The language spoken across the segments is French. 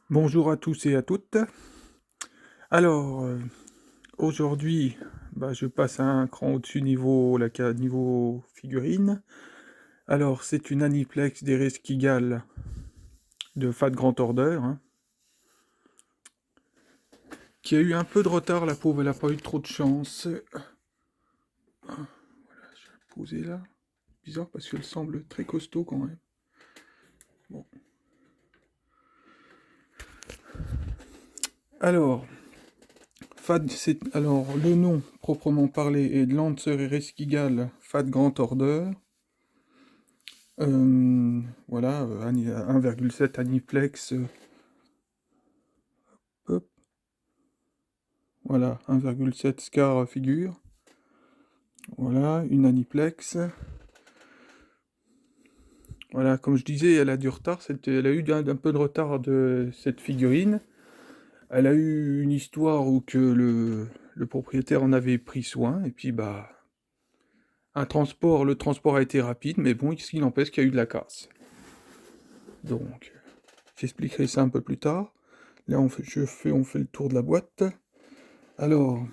Bonjour à tous et à toutes. Alors, aujourd'hui, je passe un cran au-dessus niveau figurine. Alors, c'est une Aniplex d'Ereskkigal de Fat Grand Order, hein, qui a eu un peu de retard, la pauvre, elle a pas eu trop de chance. Je vais la poser là. Bizarre parce qu'elle semble très costaud quand même. Bon. Alors, alors le nom proprement parlé est de Lancer Ereskkigal Fat Grand Order. Voilà, 1,7 Aniplex, hop, voilà, 1,7 Scar figure. Voilà, une Aniplex. Voilà, comme je disais, elle a du retard. Elle a eu un peu de retard de cette figurine. Elle a eu une histoire où que le propriétaire en avait pris soin, et puis le transport a été rapide, mais bon, il n'empêche qu'il y a eu de la casse. Donc, j'expliquerai ça un peu plus tard. Là, on fait le tour de la boîte. Alors,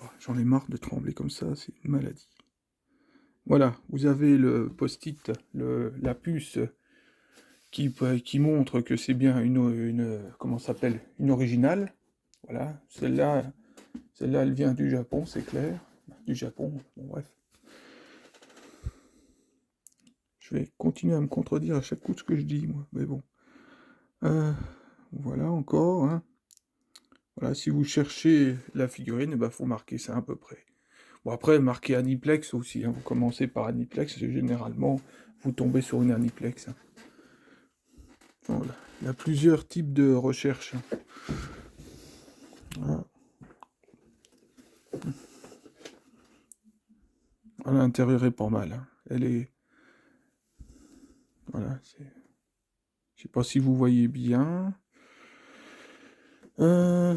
oh, j'en ai marre de trembler comme ça, c'est une maladie. Voilà, vous avez le post-it, la puce qui montre que c'est bien comment ça s'appelle, une originale. Voilà, celle-là, elle vient du Japon, c'est clair. Du Japon, bon bref. Je vais continuer à me contredire à chaque coup de ce que je dis, moi, mais bon. Euh, voilà encore, hein. Voilà, si vous cherchez la figurine, il faut marquer ça à peu près. Bon, après, marquez Aniplex aussi, hein. Vous commencez par Aniplex, et généralement, vous tombez sur une Aniplex, hein. Voilà. Il y a plusieurs types de recherches, hein. Voilà. À l'intérieur est pas mal, hein. Elle est... Voilà, c'est... Je sais pas si vous voyez bien. Euh,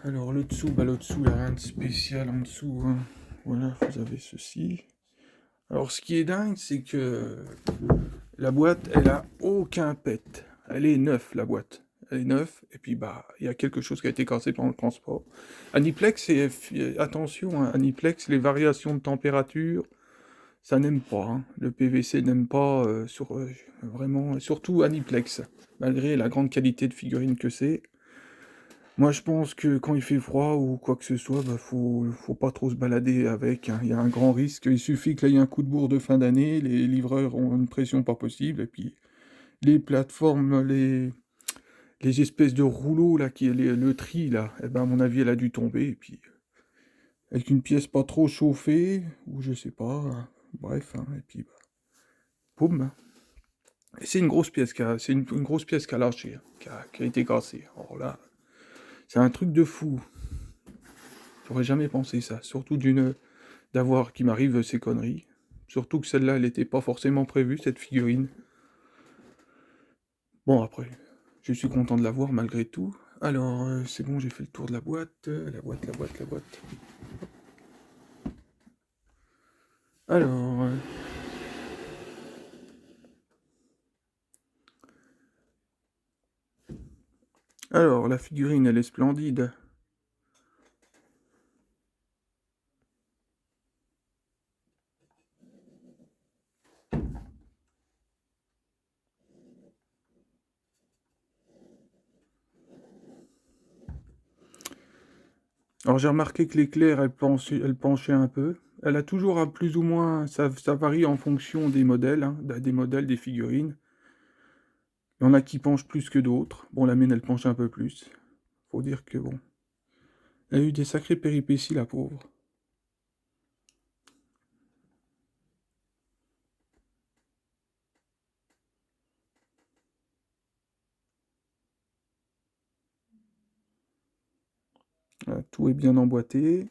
Alors, le dessous, il n'y a rien de spécial en dessous, hein. Voilà, vous avez ceci. Alors, ce qui est dingue, c'est que la boîte, elle a aucun pet. Elle est neuve, la boîte. Elle est neuve, et puis il y a quelque chose qui a été cassé pendant le transport. Aniplex, attention, hein, Aniplex, les variations de température, ça n'aime pas, hein. Le PVC n'aime pas, vraiment, surtout Aniplex, malgré la grande qualité de figurine que c'est. Moi, je pense que quand il fait froid ou quoi que ce soit, faut pas trop se balader avec, hein. Il y a un grand risque. Il suffit qu'il y ait un coup de bourre de fin d'année, les livreurs ont une pression pas possible, et puis les plateformes, les espèces de rouleaux là, le tri là, eh ben à mon avis, elle a dû tomber, et puis avec une pièce pas trop chauffée, ou je sais pas, hein. Bref, hein, et puis boum, hein. Et c'est une grosse pièce c'est une grosse pièce qui a lâché, hein, qui a été cassée. Alors là, c'est un truc de fou. J'aurais jamais pensé ça, surtout d'avoir qui m'arrive ces conneries. Surtout que celle-là, elle n'était pas forcément prévue, cette figurine. Bon, après, je suis content de l'avoir malgré tout. Alors, c'est bon, j'ai fait le tour de la boîte. La boîte. Alors, la figurine, elle est splendide. Alors, j'ai remarqué que l'éclair, elle penchait un peu. Elle a toujours un plus ou moins... Ça varie en fonction des modèles, hein, des modèles, des figurines. Il y en a qui penchent plus que d'autres. Bon, la mienne, elle penche un peu plus. Faut dire que, bon... Elle a eu des sacrées péripéties, la pauvre. Voilà, tout est bien emboîté.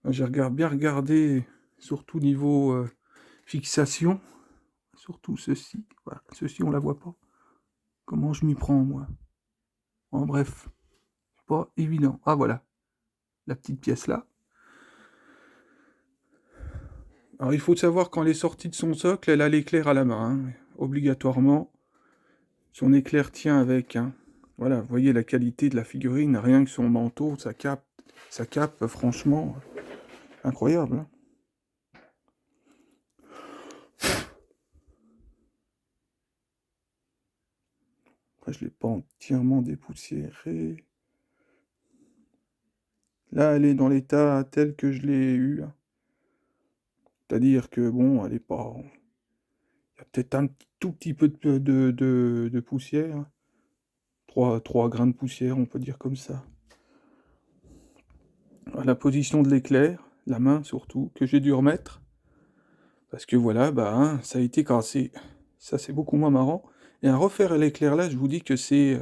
J'ai bien regardé, surtout niveau fixation. Surtout ceci. Voilà, ceci, on la voit pas. Comment je m'y prends, moi? En bref, pas évident. Ah, voilà, la petite pièce là. Alors, il faut savoir, quand elle est sortie de son socle, elle a l'éclair à la main, hein, obligatoirement. son éclair tient avec, hein. Voilà, vous voyez la qualité de la figurine, rien que son manteau, sa cape, franchement, incroyable, hein. Après, je l'ai pas entièrement dépoussiérée. Là, elle est dans l'état tel que je l'ai eu, hein. C'est-à-dire que, bon, elle est pas... Il y a peut-être un tout petit peu de poussière. 3 grains de poussière, on peut dire comme ça. La position de l'éclair, la main surtout, que j'ai dû remettre. Parce que voilà, bah, hein, ça a été cassé. Ça, c'est beaucoup moins marrant. Et à refaire l'éclair là, je vous dis que c'est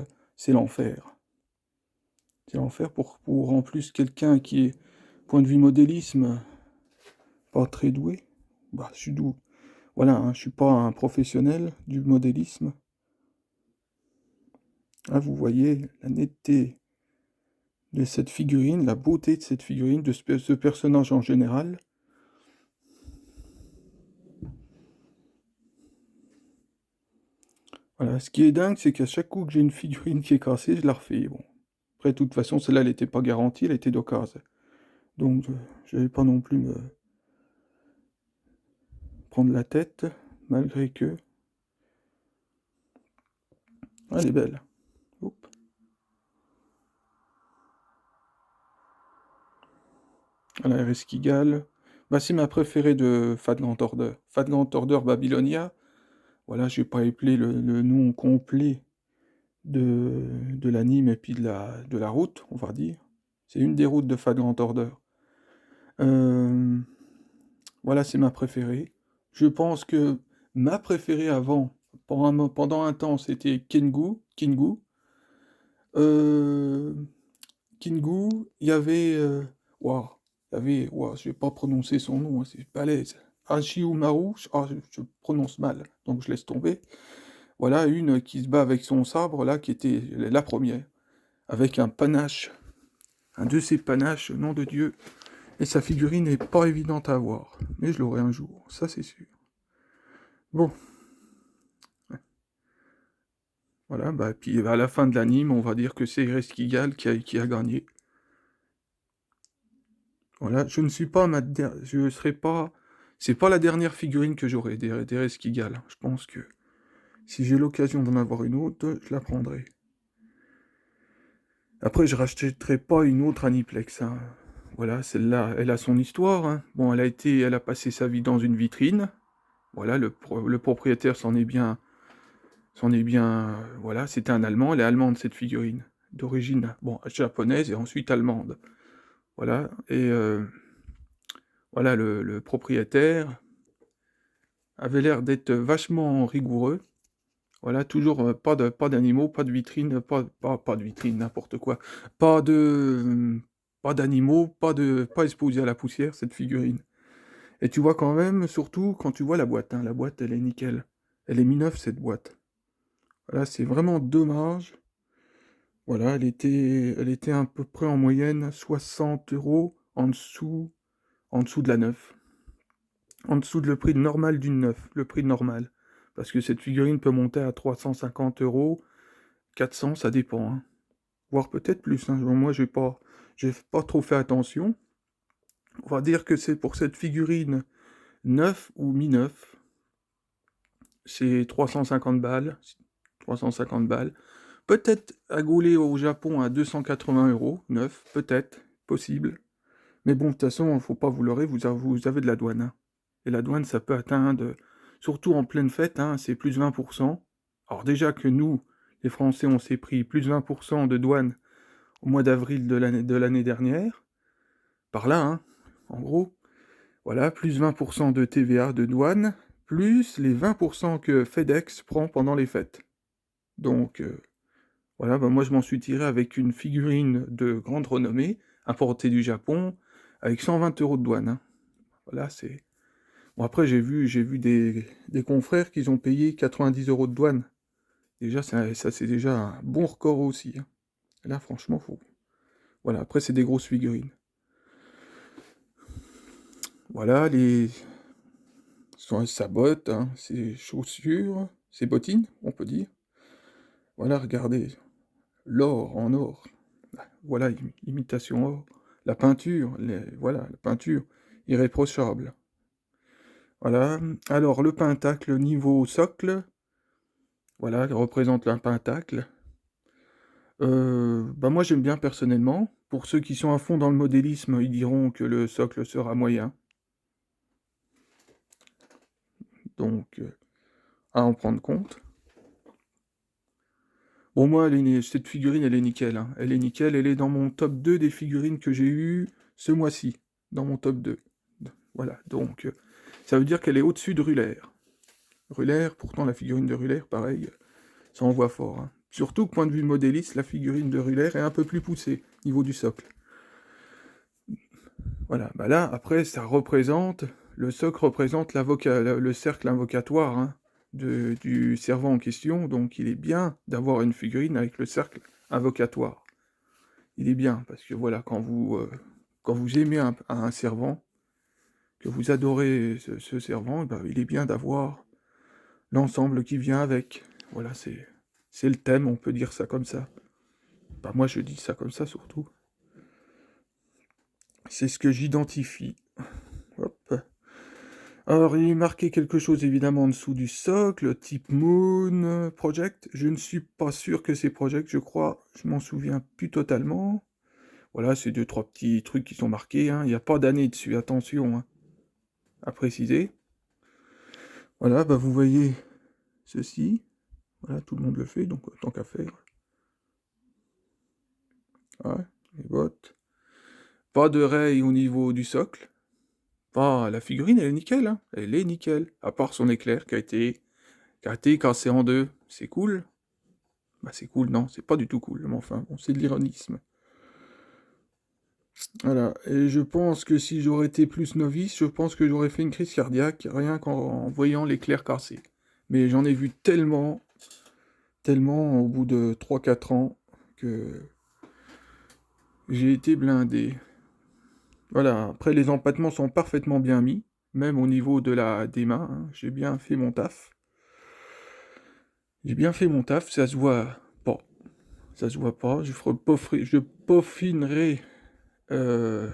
l'enfer. C'est l'enfer pour en plus quelqu'un qui est, point de vue modélisme, pas très doué. Bah, je suis doux. Voilà, hein, je suis pas un professionnel du modélisme. Là, vous voyez la netteté de cette figurine, la beauté de cette figurine, de ce personnage en général. Voilà, ce qui est dingue, c'est qu'à chaque coup que j'ai une figurine qui est cassée, je la refais. Bon. Après, de toute façon, celle-là, elle n'était pas garantie, elle était d'occasion. Donc, je n'avais pas non plus me prendre la tête, malgré que... Ah, elle est belle. Oups. Voilà, Ereskkigal. Bah, c'est ma préférée de Fat Grand Order. Fat Grand Order Babylonia. Voilà, je vais pas épeler le nom complet de l'anime et puis de la route, on va dire. C'est une des routes de Fat Grand Order. Euh, voilà, c'est ma préférée. Je pense que ma préférée avant, pendant un temps, c'était Kingu. Euh, Kingu, il y avait... Waouh, je vais pas prononcer son nom, hein, c'est balèze. Hachiumaru, je prononce mal, donc je laisse tomber. Voilà, une qui se bat avec son sabre, là, qui était la première, avec un panache, un de ces panaches, nom de Dieu. Et sa figurine n'est pas évidente à avoir, mais je l'aurai un jour, ça c'est sûr. Bon, voilà, bah, puis à la fin de l'anime, on va dire que c'est Ereskkigal qui a gagné. Voilà, je ne suis pas je serai pas, c'est pas la dernière figurine que j'aurai d'Ereskkigal. Je pense que si j'ai l'occasion d'en avoir une autre, je la prendrai. Après, je rachèterai pas une autre Aniplex, hein. Voilà, celle-là, elle a son histoire, hein. Bon, elle a passé sa vie dans une vitrine. Voilà, le propriétaire s'en est bien, voilà, c'était un Allemand. Elle est allemande cette figurine, d'origine, bon, japonaise et ensuite allemande. Voilà, et voilà, le propriétaire avait l'air d'être vachement rigoureux. Voilà, toujours pas d'animaux, pas de vitrine, pas de vitrine, n'importe quoi. Pas de, pas d'animaux, pas exposé à la poussière, cette figurine. Et tu vois quand même, surtout quand tu vois la boîte, hein, la boîte elle est nickel. Elle est mi-neuve cette boîte. Voilà, c'est vraiment dommage. Voilà, elle était à peu près en moyenne 60 € en dessous de la neuve. En dessous de le prix normal d'une neuve, le prix normal. Parce que cette figurine peut monter à 350 €, 400, ça dépend, hein. Voire peut-être plus, hein. Moi, j'ai pas trop fait attention. On va dire que c'est pour cette figurine neuf ou mi-neuf, c'est 350 balles. 350 balles. Peut-être à gauler au Japon à 280 € neuf, peut-être, possible. Mais bon, de toute façon, faut pas vous leurrer, vous avez de la douane, hein. Et la douane, ça peut atteindre, surtout en pleine fête, hein, c'est plus 20%. Alors déjà que nous, les Français, on s'est pris plus 20% de douane au mois d'avril de l'année dernière. Par là, hein, en gros. Voilà, plus 20% de TVA de douane, plus les 20% que FedEx prend pendant les fêtes. Donc, voilà, bah moi je m'en suis tiré avec une figurine de grande renommée, importée du Japon, avec 120 € de douane, hein. Voilà, c'est... Bon, après, j'ai vu des confrères qui ont payé 90 € de douane. Déjà, ça c'est déjà un bon record aussi, hein. Et là, franchement, faut... Voilà, après, c'est des grosses figurines. Voilà, sa botte, hein, ses chaussures, ses bottines, on peut dire. Voilà, regardez, l'or en or. Voilà, imitation or. La peinture, voilà, la peinture, irréprochable. Voilà, alors le pentacle niveau socle, voilà, qui représente un pentacle. Bah moi j'aime bien personnellement. Pour ceux qui sont à fond dans le modélisme, ils diront que le socle sera moyen. Donc, à en prendre compte. Bon, moi, cette figurine, elle est nickel, hein. Elle est nickel, elle est dans mon top 2 des figurines que j'ai eues ce mois-ci. Dans mon top 2. Voilà, donc, ça veut dire qu'elle est au-dessus de Ruller. Ruller, pourtant la figurine de Ruller, pareil, ça envoie fort, hein. Surtout que, point de vue modéliste, la figurine de Ruller est un peu plus poussée, niveau du socle. Voilà, bah là, après, ça représente, le socle représente le cercle invocatoire, hein, du servant en question, donc il est bien d'avoir une figurine avec le cercle invocatoire. Il est bien, parce que voilà, quand vous aimez un servant, que vous adorez ce servant, eh ben, il est bien d'avoir l'ensemble qui vient avec. Voilà, c'est le thème, on peut dire ça comme ça. Bah moi je dis ça comme ça surtout. C'est ce que j'identifie. Hop. Alors, il est marqué quelque chose évidemment en dessous du socle, type Moon Project. Je ne suis pas sûr que c'est Project, je crois. Je m'en souviens plus totalement. Voilà, c'est deux, trois petits trucs qui sont marqués, hein. Il n'y a pas d'année dessus, attention, hein, à préciser. Voilà, bah vous voyez ceci. Voilà, tout le monde le fait, donc tant qu'à faire. Ouais, les bottes. Pas de rail au niveau du socle. Ah, la figurine, elle est nickel, hein. Elle est nickel. À part son éclair qui a été cassé en deux. C'est cool. Bah c'est cool, non, c'est pas du tout cool, mais enfin, bon, c'est de l'ironisme. Voilà, et je pense que si j'aurais été plus novice, je pense que j'aurais fait une crise cardiaque, rien qu'en voyant l'éclair cassé. Mais j'en ai vu tellement, tellement, au bout de 3 4 ans, que j'ai été blindé. Voilà, après les empattements sont parfaitement bien mis, même au niveau des mains, hein. J'ai bien fait mon taf. J'ai bien fait mon taf, ça se voit pas. Ça se voit pas, je peaufinerai euh,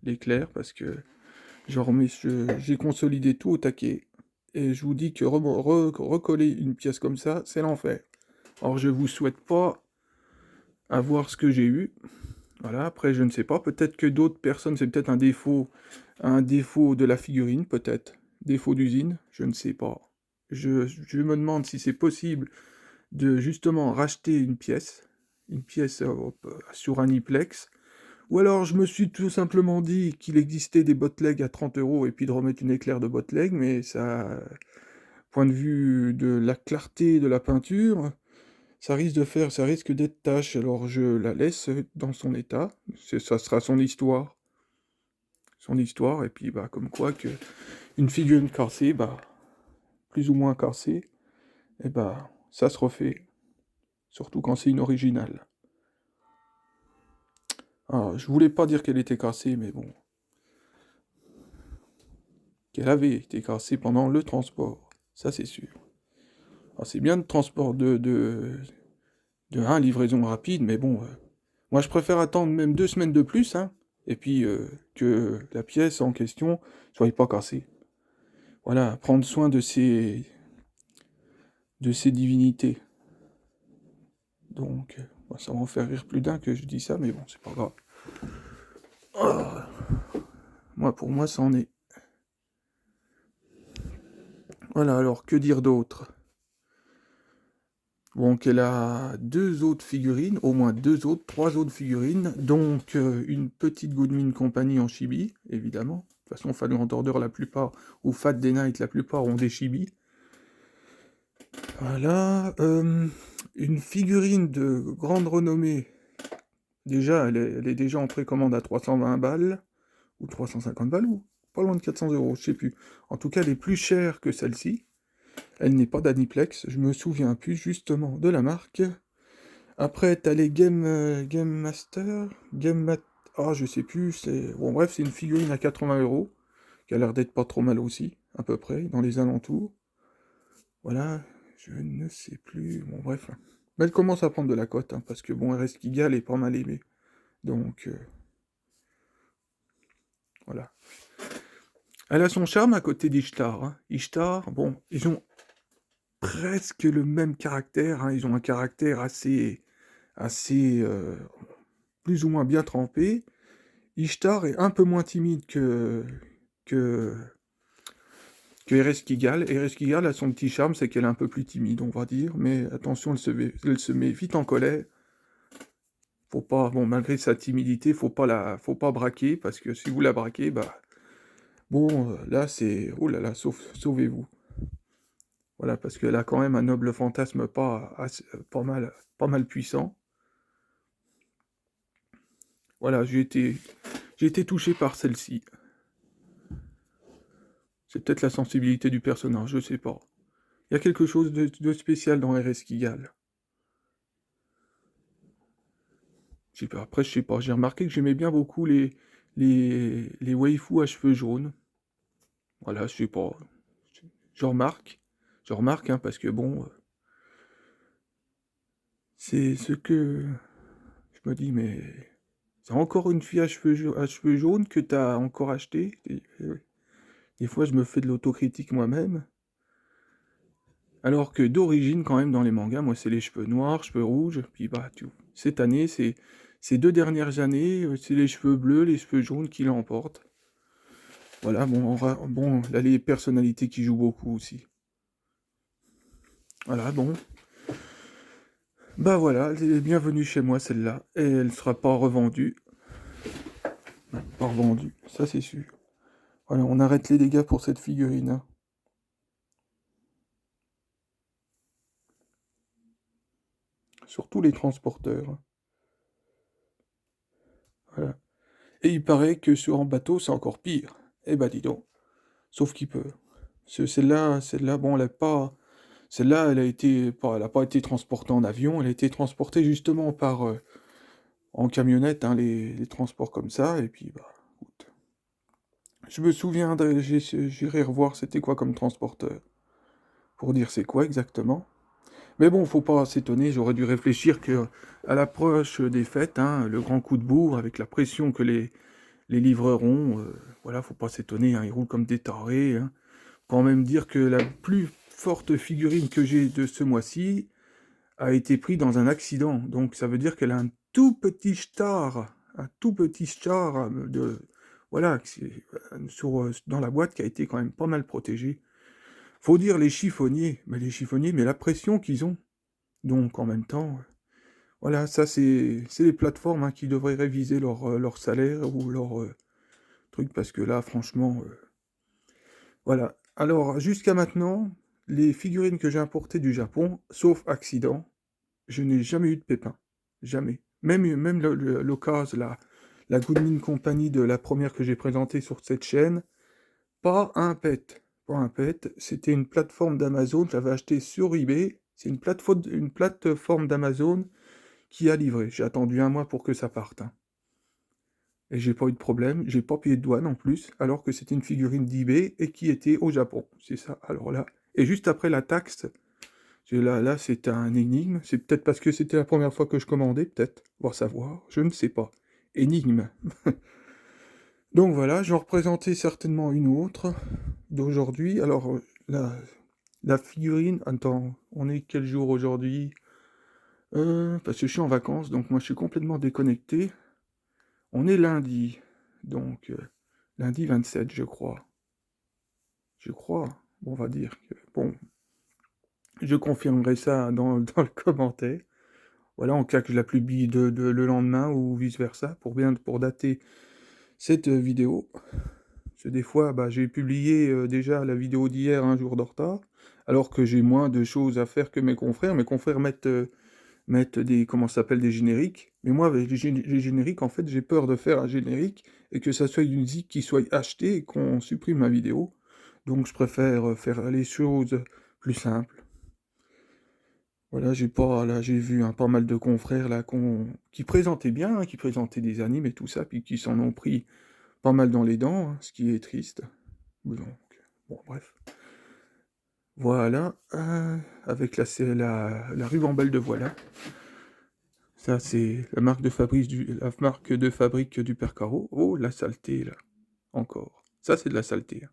l'éclair parce que j'ai consolidé tout au taquet. Et je vous dis que recoller une pièce comme ça, c'est l'enfer. Alors je vous souhaite pas avoir ce que j'ai eu. Voilà, après je ne sais pas, peut-être que d'autres personnes, c'est peut-être un défaut de la figurine, peut-être. Défaut d'usine, je ne sais pas. Je me demande si c'est possible de justement racheter une pièce sur un Iplex, ou alors je me suis tout simplement dit qu'il existait des botlegs à 30 € et puis de remettre une éclair de botleg, mais ça, point de vue de la clarté de la peinture, ça risque d'être tâche, alors je la laisse dans son état, ça sera son histoire, et puis bah comme quoi que une figurine cassée, bah plus ou moins cassée, et bah ça se refait, surtout quand c'est une originale. Alors, je voulais pas dire qu'elle était cassée, mais bon, qu'elle avait été cassée pendant le transport, ça c'est sûr. Alors, c'est bien de transport de livraison rapide, mais bon, moi je préfère attendre même 2 semaines de plus, hein, et puis que la pièce en question soit pas cassée. Voilà, prendre soin de ces divinités. Donc, ça va en faire rire plus d'un que je dis ça, mais bon, c'est pas grave. Oh, pour moi, ça en est. Voilà, alors que dire d'autre? Donc elle a au moins trois autres figurines, donc une petite Goodwin Company en chibi, évidemment. De toute façon, Fallen Order, la plupart, ou Fat Day Night, la plupart ont des chibis. Voilà, une figurine de grande renommée. Déjà, elle est déjà en précommande à 320 balles, ou 350 balles, ou pas loin de 400 €, je sais plus. En tout cas, elle est plus chère que celle-ci. Elle n'est pas d'Aniplex, je me souviens plus justement de la marque. Après, t'as les Game Master, ah, je sais plus, bon, bref, c'est une figurine à 80 €, qui a l'air d'être pas trop mal aussi, à peu près, dans les alentours. Voilà, je ne sais plus, bon, bref. Mais elle commence à prendre de la cote, hein, parce que bon, RS Kigal est pas mal aimé. Donc, voilà. Elle a son charme à côté d'Ishtar, hein. Ishtar, bon, ils ont presque le même caractère, hein. Ils ont un caractère assez, plus ou moins bien trempé. Ishtar est un peu moins timide que, que Ereshkigal. Ereshkigal a son petit charme, c'est qu'elle est un peu plus timide, on va dire, mais attention, elle se met vite en colère. Faut pas, bon, malgré sa timidité, faut pas braquer, parce que si vous la braquez, bah, bon, là, c'est, oh là là, sauvez-vous. Voilà, parce qu'elle a quand même un noble fantasme pas mal puissant. Voilà, j'ai été touché par celle-ci. C'est peut-être la sensibilité du personnage, je sais pas. Il y a quelque chose de spécial dans Ereshkigal. Je sais pas, après, je sais pas, j'ai remarqué que j'aimais bien beaucoup les waifus à cheveux jaunes. Voilà, je sais pas. Je remarque. Je remarque, hein, parce que bon, c'est ce que je me dis, mais c'est encore une fille à cheveux jaunes que t'as encore acheté. Des fois, je me fais de l'autocritique moi-même. Alors que d'origine, quand même, dans les mangas, moi, c'est les cheveux noirs, cheveux rouges, puis bah, cette année, ces 2 dernières années, c'est les cheveux bleus, les cheveux jaunes qui l'emportent. Voilà, bon, bon, là, les personnalités qui jouent beaucoup aussi. Voilà, bon. Bah voilà, elle est bienvenue chez moi, celle-là, et elle sera pas revendue. Pas revendue, ça c'est sûr. Voilà, on arrête les dégâts pour cette figurine, hein. Surtout les transporteurs, hein. Voilà. Et il paraît que sur un bateau, c'est encore pire. Eh bah dis donc. Sauf qu'il peut. Celle-là, bon, elle a pas. Celle-là, elle a pas été transportée en avion, elle a été transportée justement en camionnette, hein, les transports comme ça, et puis, bah, écoute. Je me souviendrai, j'irai revoir c'était quoi comme transporteur, pour dire c'est quoi exactement. Mais bon, faut pas s'étonner, j'aurais dû réfléchir que, à l'approche des fêtes, hein, le grand coup de bourre, avec la pression que les livreurs ont, voilà, faut pas s'étonner, hein, ils roulent comme des tarés, hein. Quand même dire que la plus forte figurine que j'ai de ce mois-ci a été prise dans un accident. Donc ça veut dire qu'elle a un tout petit star voilà, dans la boîte qui a été quand même pas mal protégé. Faut dire les chiffonniers, mais la pression qu'ils ont. Donc en même temps, voilà, ça c'est les plateformes, hein, qui devraient réviser leur salaire ou leur truc, parce que là, franchement, voilà. Alors, jusqu'à maintenant, les figurines que j'ai importées du Japon, sauf accident, je n'ai jamais eu de pépin. Jamais. Même l'occasion, la Goodmin Company de la première que j'ai présentée sur cette chaîne, pas un pet. Pas un pet. C'était une plateforme d'Amazon, j'avais acheté sur eBay. C'est une plateforme d'Amazon qui a livré. J'ai attendu un mois pour que ça parte, hein. Et j'ai pas eu de problème, j'ai pas payé de douane en plus, alors que c'était une figurine d'eBay et qui était au Japon. C'est ça, alors là. Et juste après la taxe, là c'est un énigme. C'est peut-être parce que c'était la première fois que je commandais, peut-être. Va savoir, je ne sais pas. Énigme. Donc voilà, j'en représentais certainement une autre d'aujourd'hui. Alors, la figurine, attends, on est quel jour aujourd'hui? Parce que je suis en vacances, donc moi je suis complètement déconnecté. On est lundi, donc lundi 27, je crois. Je crois, bon, on va dire que... Bon, je confirmerai ça dans le commentaire. Voilà, en cas que je la publie le lendemain ou vice-versa, pour dater cette vidéo. Parce que des fois, bah, j'ai publié déjà la vidéo d'hier un jour de retard, alors que j'ai moins de choses à faire que mes confrères. Mes confrères mettent des, comment ça s'appelle, des génériques. Mais moi, avec les génériques, en fait, j'ai peur de faire un générique et que ça soit une musique qui soit achetée et qu'on supprime ma vidéo. Donc je préfère faire les choses plus simples. Voilà, là, j'ai vu, hein, pas mal de confrères là qui présentaient bien, hein, qui présentaient des animes et tout ça, puis qui s'en ont pris pas mal dans les dents, hein, ce qui est triste. Donc, bon, bref. Voilà, avec la ribambelle de voilà. Ça, c'est la marque de fabrique du Père Caro. Oh, la saleté, là, encore. Ça, c'est de la saleté, hein.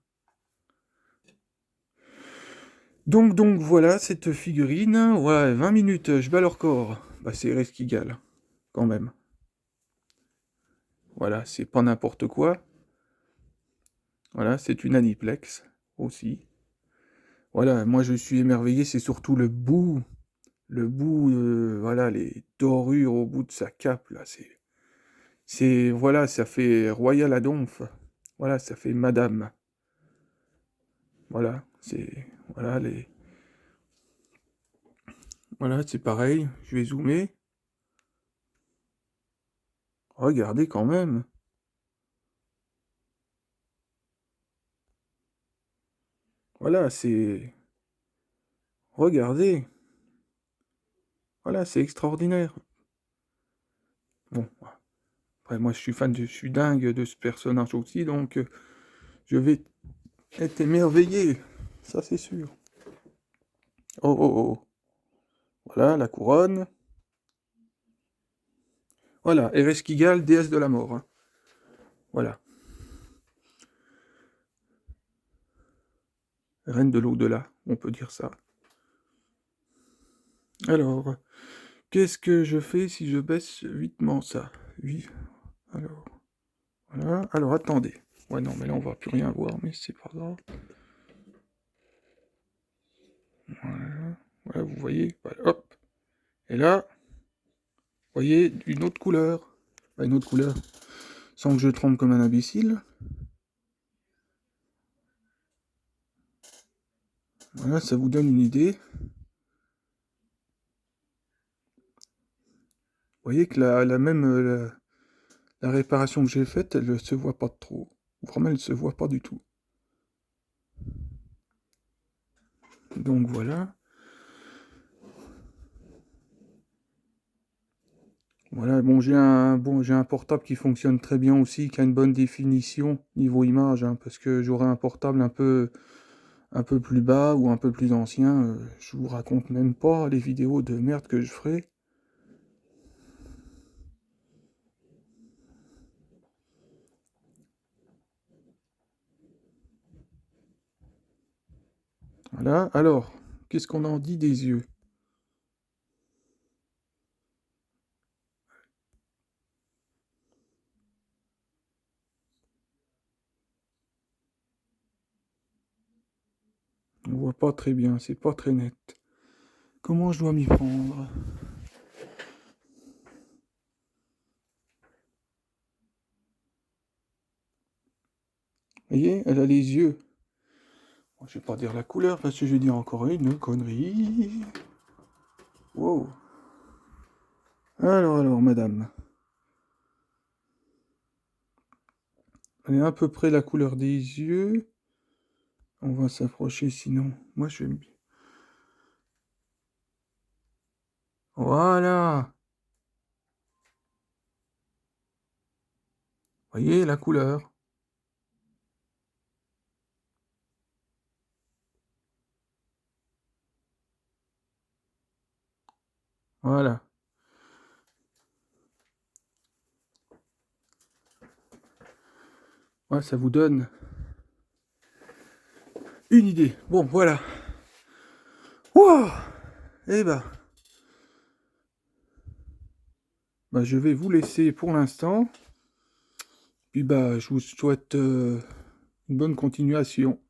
Donc voilà cette figurine. Ouais, 20 minutes, je bats leur corps. Bah, c'est Resquigal, quand même. Voilà, c'est pas n'importe quoi. Voilà, c'est une Aniplex, aussi. Voilà, moi je suis émerveillé, c'est surtout voilà, les dorures au bout de sa cape, là, voilà, ça fait Royal à Donf. Voilà, ça fait Madame. Voilà, voilà, c'est pareil, je vais zoomer. Regardez quand même. Voilà, regardez. Voilà, c'est extraordinaire. Bon, après, moi, je suis dingue de ce personnage aussi, donc je vais être émerveillé. Ça, c'est sûr. Oh, oh, oh. Voilà, la couronne. Voilà, Ereshkigal, déesse de la mort, hein. Voilà. Reine de l'au-delà, on peut dire ça. Alors, qu'est-ce que je fais si je baisse vitement ça? Oui. Alors, voilà. Alors, attendez. Ouais, non, mais là, on va plus rien voir, mais c'est pas grave. Voilà. Voilà, vous voyez. Voilà, hop. Et là, vous voyez, une autre couleur. Bah, une autre couleur. Sans que je tremble comme un imbécile. Voilà, ça vous donne une idée. Vous voyez que la réparation que j'ai faite, elle ne se voit pas trop. Vraiment, elle ne se voit pas du tout. Donc voilà. Voilà, bon, j'ai un portable qui fonctionne très bien aussi, qui a une bonne définition niveau image, hein, parce que j'aurais un portable un peu plus bas ou un peu plus ancien, je vous raconte même pas les vidéos de merde que je ferai. Voilà, alors, qu'est-ce qu'on en dit des yeux? On voit pas très bien, c'est pas très net. Comment je dois m'y prendre? Vous voyez, elle a les yeux. Bon, je vais pas dire la couleur parce que je vais dire encore une connerie. Wow. Alors, madame. Elle est à peu près la couleur des yeux. On va s'approcher sinon. Moi, je vais... Voilà. Voyez la couleur. Voilà. Ouais, ça vous donne une idée. Bon, voilà. Wow. Eh ben, je vais vous laisser pour l'instant. Puis je vous souhaite une bonne continuation.